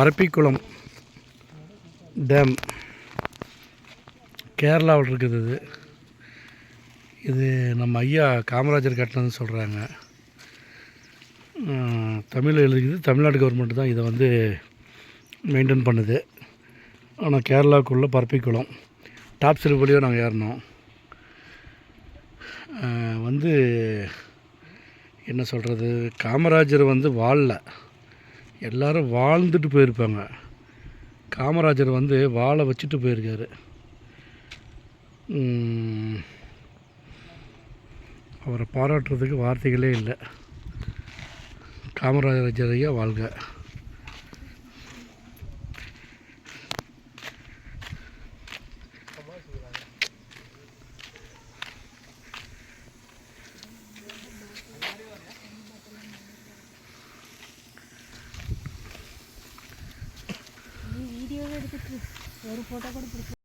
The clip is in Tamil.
பரப்பிக்குளம் டேம் கேரளாவில் இருக்குது. இது நம்ம ஐயா காமராஜர் கட்டினதுன்னு சொல்கிறாங்க. தமிழில் எழுதிக்குது. தமிழ்நாடு கவர்மெண்ட் தான் இதை வந்து மெயின்டைன் பண்ணுது. ஆனால் கேரளாவுக்குள்ளே பரப்பிக்குளம் டாப் ஸ்லிப் வழியாக நாங்கள் ஏறினோம். வந்து என்ன சொல்கிறது, காமராஜர் வந்து வாழல, எல்லோரும் வாழ்ந்துட்டு போயிருப்பாங்க. காமராஜர் வந்து வாழை வச்சுட்டு போயிருக்காரு. அவரை பாராட்டுறதுக்கு வார்த்தைகளே இல்லை. காமராஜர் ஐயா வாழ்க. வீடியோவே எடுத்துட்டு ஒரு ஃபோட்டோ கூட